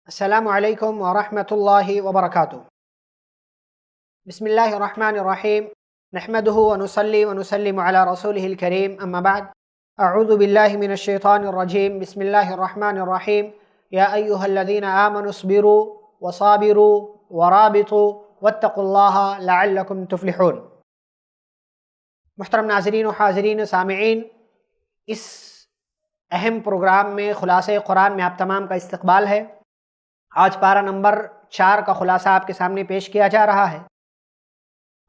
السلام علیکم ورحمۃ اللہ وبرکاتہ۔ بسم اللہ الرحمن الرحیم، نحمدہ ونصلی ونسلم علی رسولہ الکریم، اما بعد، اعوذ باللہ من الشیطان الرجیم، بسم اللہ الرحمن الرحیم، یا ایہا الذین آمنوا اصبروا وصابروا ورابطوا واتقوا اللہ لعلکم تفلحون۔ محترم ناظرین و حاضرین سامعین، اس اہم پروگرام میں خلاصہ قرآن میں آپ تمام کا استقبال ہے۔ آج پارہ نمبر 4 کا خلاصہ آپ کے سامنے پیش کیا جا رہا ہے۔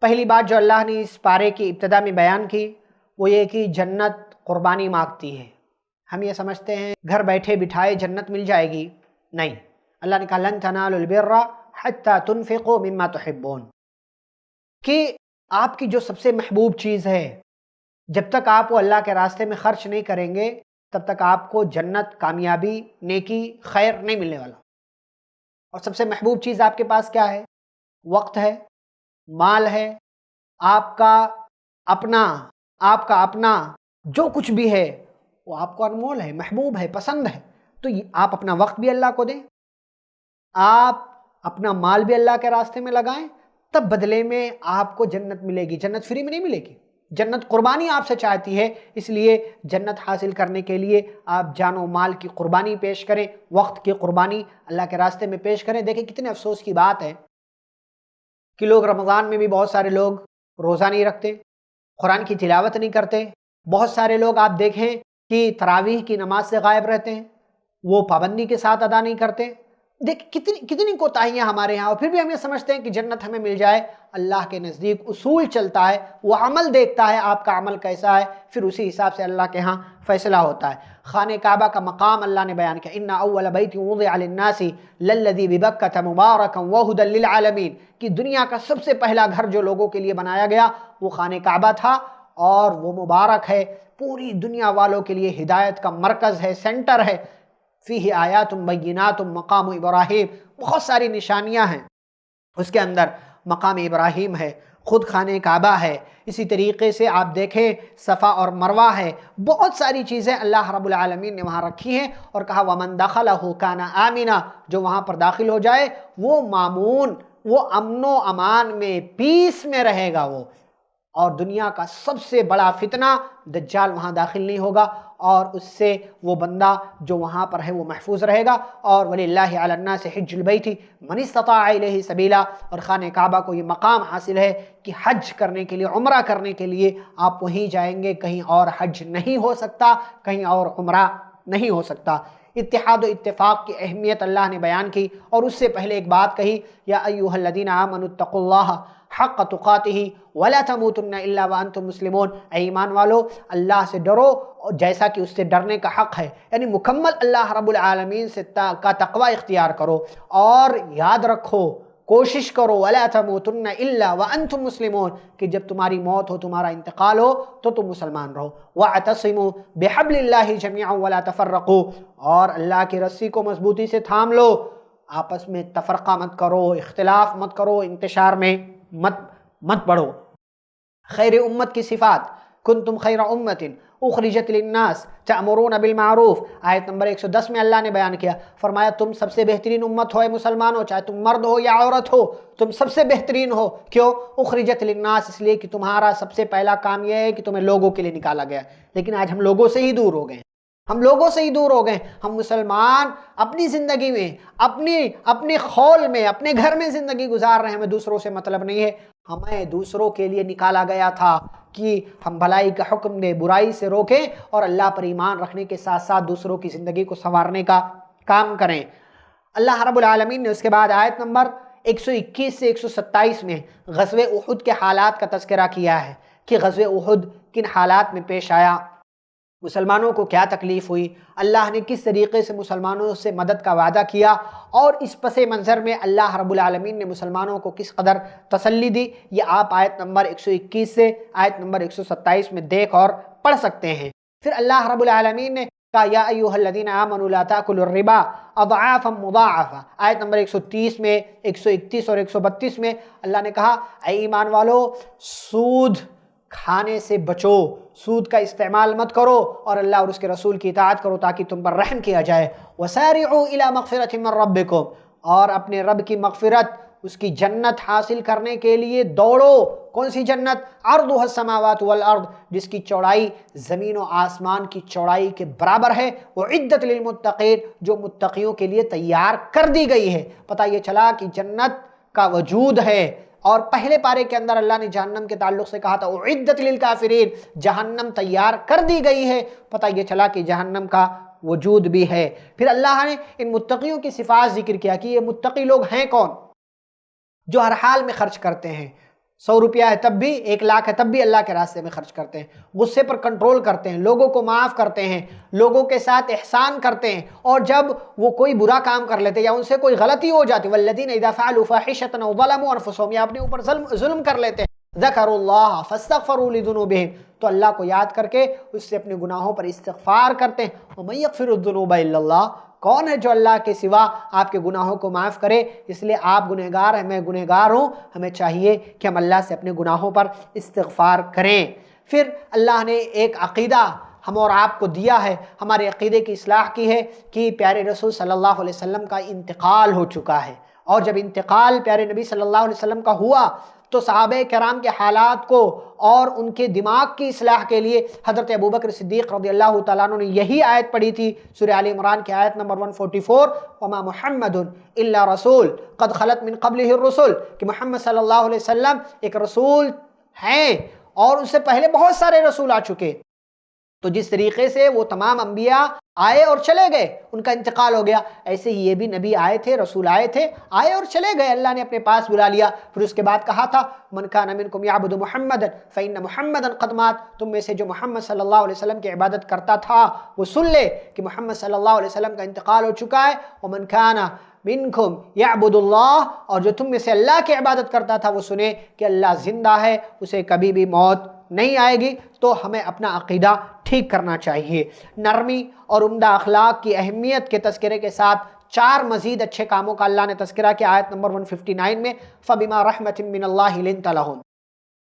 پہلی بات جو اللہ نے اس پارے کی ابتدا میں بیان کی وہ یہ کہ جنت قربانی مانگتی ہے۔ ہم یہ سمجھتے ہیں گھر بیٹھے بٹھائے جنت مل جائے گی، نہیں، اللہ نے کہا لن تنالوا البر حتی تنفقوا مما تحبون، کہ آپ کی جو سب سے محبوب چیز ہے جب تک آپ وہ اللہ کے راستے میں خرچ نہیں کریں گے تب تک آپ کو جنت، کامیابی، نیکی، خیر نہیں ملنے والا۔ اور سب سے محبوب چیز آپ کے پاس کیا ہے؟ وقت ہے، مال ہے، آپ کا اپنا جو کچھ بھی ہے وہ آپ کو انمول ہے، محبوب ہے، پسند ہے۔ تو آپ اپنا وقت بھی اللہ کو دیں، آپ اپنا مال بھی اللہ کے راستے میں لگائیں، تب بدلے میں آپ کو جنت ملے گی۔ جنت فری میں نہیں ملے گی، جنت قربانی آپ سے چاہتی ہے۔ اس لیے جنت حاصل کرنے کے لیے آپ جان و مال کی قربانی پیش کریں، وقت کی قربانی اللہ کے راستے میں پیش کریں۔ دیکھیں کتنے افسوس کی بات ہے کہ لوگ رمضان میں بھی بہت سارے لوگ روزہ نہیں رکھتے، قرآن کی تلاوت نہیں کرتے۔ بہت سارے لوگ آپ دیکھیں کہ تراویح کی نماز سے غائب رہتے ہیں، وہ پابندی کے ساتھ ادا نہیں کرتے۔ دیکھ کتنی کوتاہیاں ہمارے یہاں، اور پھر بھی ہم یہ سمجھتے ہیں کہ جنت ہمیں مل جائے۔ اللہ کے نزدیک اصول چلتا ہے، وہ عمل دیکھتا ہے آپ کا عمل کیسا ہے، پھر اسی حساب سے اللہ کے ہاں فیصلہ ہوتا ہے۔ خانہ کعبہ کا مقام اللہ نے بیان کیا، ان اول بیت وضع للناس للذی ببکۃ مبارکا وہدی للعالمین، کہ دنیا کا سب سے پہلا گھر جو لوگوں کے لیے بنایا گیا وہ خانہ کعبہ تھا، اور وہ مبارک ہے، پوری دنیا والوں کے لیے ہدایت کا مرکز ہے، سینٹر ہے۔ فیہ آیات بینات مقام ابراہیم، بہت ساری نشانیاں ہیں اس کے اندر۔ مقام ابراہیم ہے، خود خانہ کعبہ ہے، اسی طریقے سے آپ دیکھیں صفا اور مروہ ہے، بہت ساری چیزیں اللہ رب العالمین نے وہاں رکھی ہیں، اور کہا وَمَن دَخَلَهُ كَانَ آمِنًا، جو وہاں پر داخل ہو جائے وہ مامون، وہ امن و امان میں، پیس میں رہے گا وہ۔ اور دنیا کا سب سے بڑا فتنہ دجال وہاں داخل نہیں ہوگا، اور اس سے وہ بندہ جو وہاں پر ہے وہ محفوظ رہے گا۔ اور وَلِلَّهِ عَلَى النَّاسِ حِجُّ الْبَيْتِ مَنِ اسْتَطَاعَ إِلَيْهِ سَبِيلًا، اور خانہ کعبہ کو یہ مقام حاصل ہے کہ حج کرنے کے لیے، عمرہ کرنے کے لیے آپ وہیں جائیں گے، کہیں اور حج نہیں ہو سکتا، کہیں اور عمرہ نہیں ہو سکتا۔ اتحاد و اتفاق کی اہمیت اللہ نے بیان کی، اور اس سے پہلے ایک بات کہی، یا ایھا الذین آمنوا اتقوا اللہ حق تقاتہ ولا تموتن الا وانتم مسلمون، اے ایمان والو اللہ سے ڈرو جیسا کہ اس سے ڈرنے کا حق ہے، یعنی مکمل اللہ رب العالمین سے کا تقوی اختیار کرو، اور یاد رکھو، کوشش کرو ولا تموتن الا وانتم مسلمون، کہ جب تمہاری موت ہو، تمہارا انتقال ہو تو تم مسلمان رہو۔ واعتصموا بحبل اللہ جميعا ولا تفرقوا، اور اللہ کی رسی کو مضبوطی سے تھام لو، آپس میں تفرقہ مت کرو، اختلاف مت کرو، انتشار میں مت بڑھو۔ خیر امت کی صفات، کنتم خیر امت اخرجت للناس تأمرون بالمعروف، آیت نمبر 110 میں اللہ نے بیان کیا، فرمایا تم سب سے بہترین امت ہو، اے مسلمان ہو، چاہے تم مرد ہو یا عورت ہو، تم سب سے بہترین ہو۔ کیوں؟ اخرجت للناس، اس لیے کہ تمہارا سب سے پہلا کام یہ ہے کہ تمہیں لوگوں کے لیے نکالا گیا۔ لیکن آج ہم لوگوں سے ہی دور ہو گئے، ہم مسلمان اپنی زندگی میں، اپنے خول میں، اپنے گھر میں زندگی گزار رہے ہیں، ہمیں دوسروں سے مطلب نہیں ہے۔ ہمیں دوسروں کے لیے نکالا گیا تھا کہ ہم بھلائی کا حکم دیں، برائی سے روکیں، اور اللہ پر ایمان رکھنے کے ساتھ ساتھ دوسروں کی زندگی کو سنوارنے کا کام کریں۔ اللہ رب العالمین نے اس کے بعد آیت نمبر 121 سے 127 میں غزوہ احد کے حالات کا تذکرہ کیا ہے کہ غزوہ احد کن حالات میں پیش آیا، مسلمانوں کو کیا تکلیف ہوئی، اللہ نے کس طریقے سے مسلمانوں سے مدد کا وعدہ کیا، اور اس پس منظر میں اللہ رب العالمین نے مسلمانوں کو کس قدر تسلی دی، یہ آپ آیت نمبر 121 سے آیت نمبر 127 میں دیکھ اور پڑھ سکتے ہیں۔ پھر اللہ رب العالمین نے کہا یا ایھا الذین آمنوا لا تاکلوا الربا اضعافا مضاعفا، آیت نمبر 130 میں، 131 اور 132 میں اللہ نے کہا اے ایمان والو، سود کھانے سے بچو، سود کا استعمال مت کرو، اور اللہ اور اس کے رسول کی اطاعت کرو تاکہ تم پر رحم کیا جائے۔ وَسَارِعُوا إِلَى مَغْفِرَةٍ مِّن رَّبِّكُمْ، اور اپنے رب کی مغفرت، اس کی جنت حاصل کرنے کے لیے دوڑو۔ کون سی جنت؟ عرضها السماوات والارض، جس کی چوڑائی زمین و آسمان کی چوڑائی کے برابر ہے۔ وعدت للمتقین، جو متقیوں کے لیے تیار کر دی گئی ہے۔ پتہ یہ چلا کہ جنت کا وجود ہے، اور پہلے پارے کے اندر اللہ نے جہنم کے تعلق سے کہا تھا اعدت للکافرین، جہنم تیار کر دی گئی ہے۔ پتہ یہ چلا کہ جہنم کا وجود بھی ہے۔ پھر اللہ نے ان متقیوں کی صفات ذکر کیا کہ یہ متقی لوگ ہیں کون؟ جو ہر حال میں خرچ کرتے ہیں، 100 روپیہ ہے تب بھی، 1 لاکھ ہے تب بھی اللہ کے راستے میں خرچ کرتے ہیں، غصے پر کنٹرول کرتے ہیں، لوگوں کو معاف کرتے ہیں، لوگوں کے ساتھ احسان کرتے ہیں، اور جب وہ کوئی برا کام کر لیتے یا ان سے کوئی غلطی ہو جاتی، والذین اذا فعلوا فاحشۃ او ظلموا انفسهم، یا اپنے اوپر ظلم کر لیتے ہیں، ذکروا اللہ فاستغفروا لذنوبہم، تو اللہ کو یاد کر کے اس سے اپنے گناہوں پر استغفار کرتے ہیں۔ ومن یغفر الذنوب الا اللہ، کون ہے جو اللہ کے سوا آپ کے گناہوں کو معاف کرے؟ اس لیے آپ گنہگار ہیں، میں گنہگار ہوں، ہمیں چاہیے کہ ہم اللہ سے اپنے گناہوں پر استغفار کریں۔ پھر اللہ نے ایک عقیدہ ہم اور آپ کو دیا ہے، ہمارے عقیدے کی اصلاح کی ہے کہ پیارے رسول صلی اللہ علیہ وسلم کا انتقال ہو چکا ہے، اور جب انتقال پیارے نبی صلی اللہ علیہ وسلم کا ہوا تو صحابہ کرام کے حالات کو اور ان کے دماغ کی اصلاح کے لیے حضرت ابوبکر صدیق رضی اللہ تعالیٰ عنہ نے یہی آیت پڑھی تھی، سورہ آل عمران کی آیت نمبر 144، وما محمد الا رسول قد خلت من قبلہ الرسل، کہ محمد صلی اللہ علیہ وسلم ایک رسول ہیں اور اس سے پہلے بہت سارے رسول آ چکے۔ تو جس طریقے سے وہ تمام انبیاء آئے اور چلے گئے، ان کا انتقال ہو گیا، ایسے ہی یہ بھی نبی آئے تھے، رسول آئے تھے، آئے اور چلے گئے، اللہ نے اپنے پاس بلا لیا۔ پھر اس کے بعد کہا تھا من کان منکم یعبد محمدا فإن محمدا قد مات، تم میں سے جو محمد صلی اللہ علیہ وسلم کی عبادت کرتا تھا وہ سن لے کہ محمد صلی اللہ علیہ وسلم کا انتقال ہو چکا ہے۔ ومن کان منکم یعبد اللہ، اور جو تم میں سے اللہ کی عبادت کرتا تھا وہ سنے کہ اللہ زندہ ہے، اسے کبھی بھی موت نہیں آئے گی۔ تو ہمیں اپنا عقیدہ ٹھیک کرنا چاہیے۔ نرمی اور عمدہ اخلاق کی اہمیت کے تذکرے کے ساتھ 4 مزید اچھے کاموں کا اللہ نے تذکرہ کیا آیت نمبر 159 میں، فَبِمَا رَحْمَةٍ مِّنَ اللَّهِ لِنْتَ لَهُمْ۔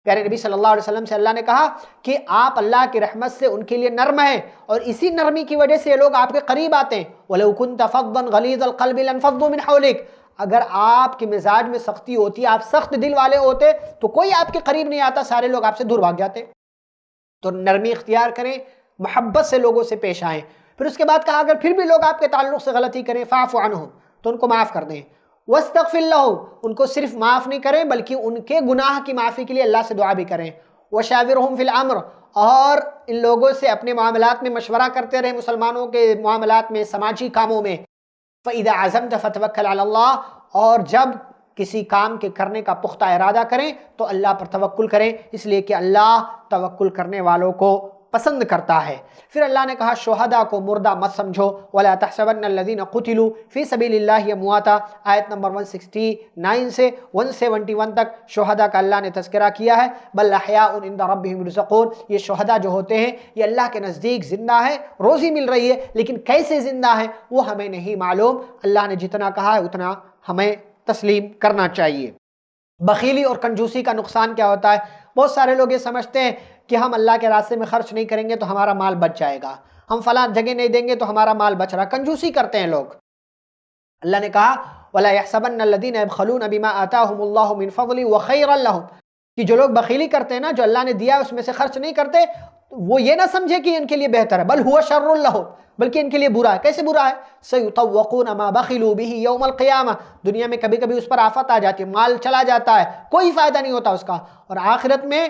پیارے نبی صلی اللہ علیہ وسلم سے اللہ نے کہا کہ آپ اللہ کی رحمت سے ان کے لیے نرم ہیں، اور اسی نرمی کی وجہ سے یہ لوگ آپ کے قریب آتے ہیں۔ وَلَوْ كُنْتَ فَظًّا غَلِيظَ الْقَلْبِ لَانفَضُّوا مِنْ حَوْلِكَ، اگر آپ کے مزاج میں سختی ہوتی، آپ سخت دل والے ہوتے تو کوئی آپ کے قریب نہیں آتا، سارے لوگ آپ سے دور بھاگ جاتے۔ تو نرمی اختیار کریں، محبت سے لوگوں سے پیش آئیں۔ پھر اس کے بعد کہا اگر پھر بھی لوگ آپ کے تعلق سے غلطی کریں فاعف عنہم، تو ان کو معاف کر دیں۔ واستغفر لہم، ان کو صرف معاف نہیں کریں بلکہ ان کے گناہ کی معافی کے لیے اللہ سے دعا بھی کریں۔ وشاورہم فی الامر، اور ان لوگوں سے اپنے معاملات میں مشورہ کرتے رہیں، مسلمانوں کے معاملات میں، سماجی کاموں میں۔ فَإِذَا عَزَمْتَ فَتَوَكَّلْ عَلَى اللَّهِ، اور جب کسی کام کے کرنے کا پختہ ارادہ کریں تو اللہ پر توکل کریں، اس لیے کہ اللہ توکل کرنے والوں کو پسند کرتا ہے۔ پھر اللہ نے کہا شہداء کو مردہ مت سمجھو، وَلَا تَحْسَبَنَّ الَّذِينَ قُتِلُوا فِي سَبِيلِ اللَّهِ أَمْوَاتًا، آیت نمبر 169 سے 171 تک شہداء کا اللہ نے تذکرہ کیا ہے۔ بل احیاء عند ربهم يرزقون، یہ شہداء جو ہوتے ہیں یہ اللہ کے نزدیک زندہ ہے، روزی مل رہی ہے، لیکن کیسے زندہ ہے وہ ہمیں نہیں معلوم۔ اللہ نے جتنا کہا ہے اتنا ہمیں تسلیم کرنا چاہیے۔ بخیلی اور کنجوسی کا نقصان کیا ہوتا ہے؟ بہت سارے لوگ یہ سمجھتے ہیں کہ ہم اللہ کے راستے میں خرچ نہیں کریں گے تو ہمارا مال بچ جائے گا، ہم فلاں جگہ نہیں دیں گے تو ہمارا مال بچ رہا۔ کنجوسی کرتے ہیں لوگ۔ اللہ نے کہا وَلَا يَحْسَبَنَّ الَّذِينَ يَبْخَلُونَ بِمَا آتَاهُمُ اللَّهُ مِنْ فَضْلِهِ وَخَيْرًا لَهُمْ، کہ جو لوگ بخیلی کرتے ہیں نا، جو اللہ نے دیا اس میں سے خرچ نہیں کرتے، وہ یہ نہ سمجھے کہ ان کے لیے بہتر ہے، بل هُوَ شَرٌّ لَهُمْ، بلکہ ان کے لیے برا ہے۔ کیسے برا ہے؟ سَيُطَوَّقُونَ مَا بَخِلُوا بِهِ يَوْمَ الْقِيَامَةِ، دنیا میں کبھی کبھی اس پر آفت آ جاتی ہے، مال چلا جاتا ہے، کوئی فائدہ نہیں ہوتا اس کا، اور آخرت میں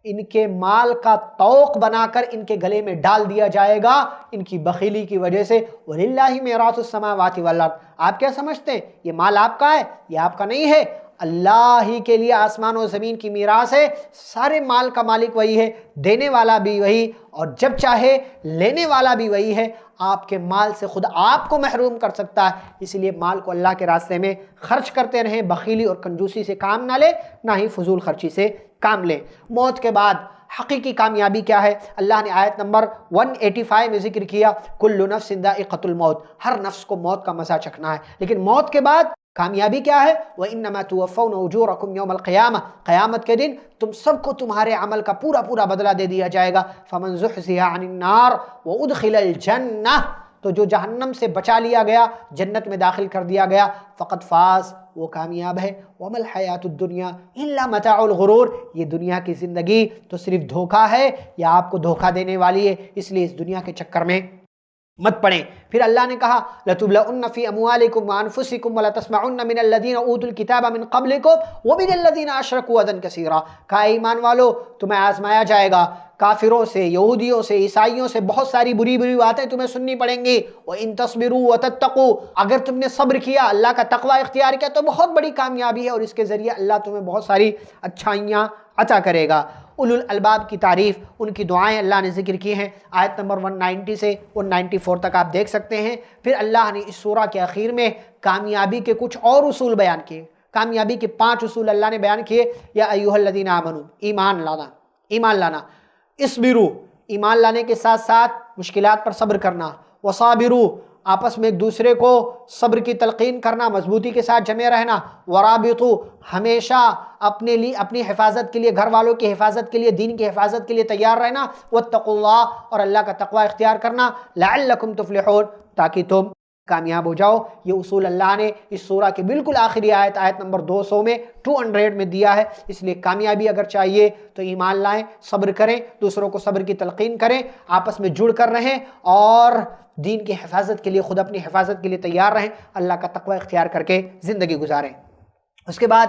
ان کے مال کا طوق بنا کر ان کے گلے میں ڈال دیا جائے گا ان کی بخیلی کی وجہ سے۔ وَلِلَّهِ مِيرَاثُ السَّمَاوَاتِ وَالْأَرْضِ، آپ کیا سمجھتے ہیں یہ مال آپ کا ہے؟ یہ آپ کا نہیں ہے، اللہ ہی کے لیے آسمان و زمین کی میراث ہے، سارے مال کا مالک وہی ہے، دینے والا بھی وہی، اور جب چاہے لینے والا بھی وہی ہے۔ آپ کے مال سے خود آپ کو محروم کر سکتا ہے، اس لیے مال کو اللہ کے راستے میں خرچ کرتے رہیں، بخیلی اور کنجوسی سے کام نہ لے، نہ ہی فضول خرچی سے کام لے۔ موت کے بعد حقیقی کامیابی کیا ہے؟ اللہ نے آیت نمبر 185 میں ذکر کیا کل نفس ذائقۃ الموت، ہر نفس کو موت کا مزہ چکھنا ہے، لیکن موت کے بعد کامیابی کیا ہے؟ وَإِنَّمَا تُوَفَّوْنَ أُجُورَكُمْ يَوْمَ الْقِيَامَةِ، قیامت کے دن تم سب کو تمہارے عمل کا پورا پورا بدلہ دے دیا جائے گا. فَمَنْ زُحْزِحَ عَنِ النَّارِ وَأُدْخِلَ الْجَنَّةِ، تو جو جہنم سے بچا لیا گیا، جنت میں داخل کر دیا گیا، فقط فاز، وہ کامیاب ہے. وَمَا الْحَيَاةُ الدُّنْيَا إِلَّا مَتَاعُ الْغُرُورِ، یہ دنیا کی زندگی تو صرف دھوکہ ہے یا آپ کو دھوکہ دینے والی ہے، اس لیے اس دنیا کے چکر میں مت پڑیں. پھر اللہ نے کہا لَتُبْلَؤُنَّ فِي أَمْوَالِكُمْ وَأَنفُسِكُمْ وَلَتَسْمَعُنَّ مِنَ الَّذِينَ أُوتُوا الْكِتَابَ مِنْ قَبْلِكُمْ وَمِنَ الَّذِينَ أَشْرَكُوا أَذًى كَثِيرًا. کہا ایمان والو تمہیں آزمایا جائے گا، کافروں سے، یہودیوں سے، عیسائیوں سے بہت ساری بری بری باتیں تمہیں سننی پڑیں گی. وَإِن تَصْبِرُوا وَتَتَّقُوا، اگر تم نے صبر کیا، اللہ کا تقوی اختیار کیا تو بہت بڑی کامیابی ہے، اور اس کے ذریعے اللہ تمہیں بہت ساری اچھائیاں عطا کرے گا. اولو الالباب کی تعریف، ان کی دعائیں اللہ نے ذکر کی ہیں. آیت نمبر 190 سے 194 تک آپ دیکھ سکتے ہیں. پھر اللہ نے اس سورہ کے اخیر میں کامیابی کے کچھ اور اصول بیان کیے. کامیابی کے 5 اصول اللہ نے بیان کیے. یا ایھا الذین آمنوا، ایمان لانا. اصبروا، ایمان لانے کے ساتھ ساتھ مشکلات پر صبر کرنا. وصابروا، آپس میں ایک دوسرے کو صبر کی تلقین کرنا، مضبوطی کے ساتھ جمع رہنا. ورابطوا، ہمیشہ اپنے لیے، اپنی حفاظت کے لیے، گھر والوں کی حفاظت کے لیے، دین کی حفاظت کے لیے تیار رہنا. واتقوا اللہ، اور اللہ کا تقوی اختیار کرنا. لعلکم تفلحون، تاکہ تم کامیاب ہو جاؤ. یہ اصول اللہ نے اس سورہ کے بالکل آخری آیت نمبر 200 میں 200 میں دیا ہے. اس لیے کامیابی اگر چاہیے تو ایمان لائیں، صبر کریں، دوسروں کو صبر کی تلقین کریں، آپس میں جڑ کر رہیں، اور دین کی حفاظت کے لیے، خود اپنی حفاظت کے لیے تیار رہیں، اللہ کا تقوی اختیار کر کے زندگی گزاریں. اس کے بعد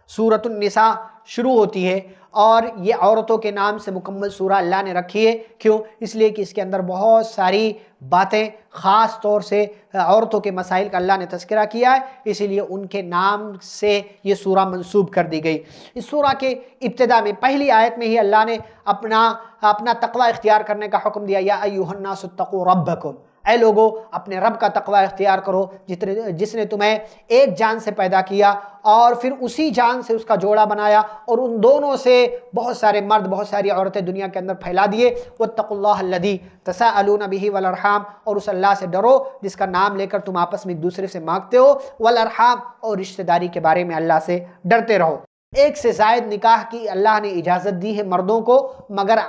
سورۃ النساء شروع ہوتی ہے، اور یہ عورتوں کے نام سے مکمل سورہ اللہ نے رکھی ہے. کیوں؟ اس لیے کہ اس کے اندر بہت ساری باتیں، خاص طور سے عورتوں کے مسائل کا اللہ نے تذکرہ کیا ہے، اسی لیے ان کے نام سے یہ سورہ منسوب کر دی گئی. اس سورہ کے ابتدا میں پہلی آیت میں ہی اللہ نے اپنا تقوی اختیار کرنے کا حکم دیا. یا ایھا الناس اتقوا ربکم، اے لوگو اپنے رب کا تقوی اختیار کرو، جس نے تمہیں ایک جان سے پیدا کیا اور پھر اسی جان سے اس کا جوڑا بنایا، اور ان دونوں سے بہت سارے مرد، بہت ساری عورتیں دنیا کے اندر پھیلا دیے. واتقوا اللہ الذی تساءلون بہ والارحام، اور اس اللہ سے ڈرو جس کا نام لے کر تم آپس میں ایک دوسرے سے مانگتے ہو. والارحام، اور رشتہ داری کے بارے میں اللہ سے ڈرتے رہو. ایک سے زائد نکاح کی اللہ نے اجازت دی ہے مردوں کو، مگر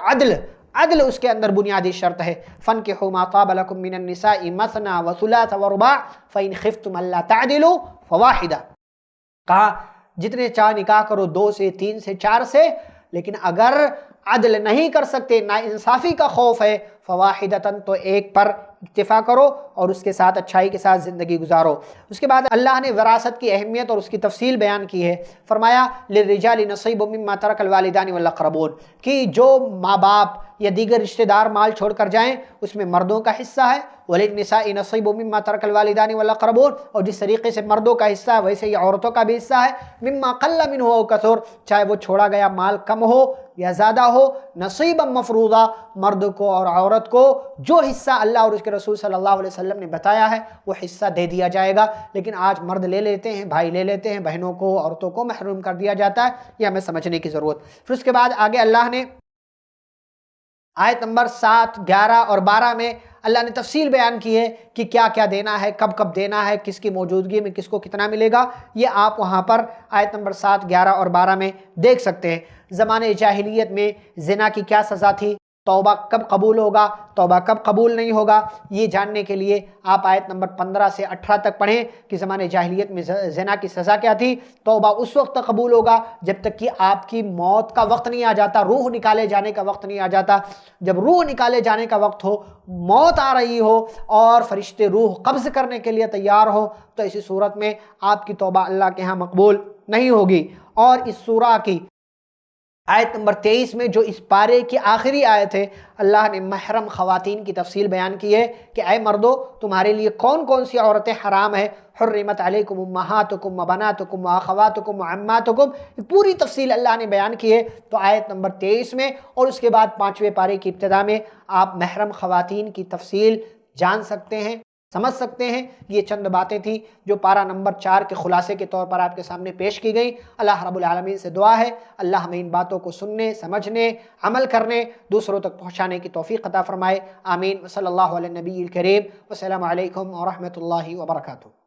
عدل اس کے اندر بنیادی شرط ہے. فَانكِحُوا مَا طَابَ لَكُم مِّنَ النِّسَاءِ مَثْنَىٰ وَثُلَاثَ وَرُبَاعَ فَإِنْ خِفْتُمْ أَلَّا تَعْدِلُوا فَوَاحِدَةً. کہا جتنے چاہ نکاح کرو، 2 سے 3 سے 4 سے، لیکن اگر عدل نہیں کر سکتے، نا انصافی کا خوف ہے، فواحدتاً، تو ایک پر اکتفا کرو اور اس کے ساتھ اچھائی کے ساتھ زندگی گزارو. اس کے بعد اللہ نے وراثت کی اہمیت اور اس کی تفصیل بیان کی ہے. فرمایا للرجال نصیب مما ترک الوالدان والاقربون، کہ جو ماں باپ یا دیگر رشتہ دار مال چھوڑ کر جائیں اس میں مردوں کا حصہ ہے. وللنساء نصیب مما ترک الوالدان والاقربون، اور جس طریقے سے مردوں کا حصہ ہے ویسے ہی عورتوں کا بھی حصہ ہے. مما قل منہ او کثر، چاہے وہ چھوڑا گیا مال کم ہو یا زیادہ ہو. نصیبا مفروضا، مرد کو اور عورت کو جو حصہ اللہ اور اس کے رسول صلی اللہ علیہ وسلم نے بتایا ہے وہ حصہ دے دیا جائے گا. لیکن آج مرد لے لیتے ہیں، بھائی لے لیتے ہیں، بہنوں کو، عورتوں کو محروم کر دیا جاتا ہے. یہ ہمیں سمجھنے کی ضرورت. پھر اس کے بعد آگے اللہ نے آیت نمبر 7، 11 اور 12 میں اللہ نے تفصیل بیان کی ہے کہ کیا کیا دینا ہے، کب کب دینا ہے، کس کی موجودگی میں کس کو کتنا ملے گا. یہ آپ وہاں پر آیت نمبر 7، 11 اور 12 میں دیکھ سکتے ہیں. زمانے جاہلیت میں زنا کی کیا سزا تھی، توبہ کب قبول ہوگا، توبہ کب قبول نہیں ہوگا، یہ جاننے کے لیے آپ آیت نمبر 15 سے 18 تک پڑھیں کہ زمانے جاہلیت میں زنا کی سزا کیا تھی. توبہ اس وقت تک قبول ہوگا جب تک کہ آپ کی موت کا وقت نہیں آ جاتا، روح نکالے جانے کا وقت نہیں آ جاتا. جب روح نکالے جانے کا وقت ہو، موت آ رہی ہو اور فرشتے روح قبض کرنے کے لیے تیار ہو، تو ایسی صورت میں آپ کی توبہ اللہ کے ہاں مقبول نہیں ہوگی. اور اس سورہ کی آیت نمبر 23 میں جو اس پارے کی آخری آیت ہے، اللہ نے محرم خواتین کی تفصیل بیان کی ہے کہ اے مردو تمہارے لیے کون کون سی عورتیں حرام ہیں. حرمت علیکم امہاتکم وبناتکم واخواتکم وعماتکم، پوری تفصیل اللہ نے بیان کی ہے. تو آیت نمبر 23 میں اور اس کے بعد 5ویں پارے کی ابتدا میں آپ محرم خواتین کی تفصیل جان سکتے ہیں، سمجھ سکتے ہیں. یہ چند باتیں تھیں جو پارہ نمبر 4 کے خلاصے کے طور پر آپ کے سامنے پیش کی گئیں. اللہ رب العالمین سے دعا ہے اللہ ہمیں ان باتوں کو سننے، سمجھنے، عمل کرنے، دوسروں تک پہنچانے کی توفیق عطا فرمائے. آمین. صلی اللہ علیہ نبی الکریم. والسلام علیکم ورحمۃ اللہ وبرکاتہ.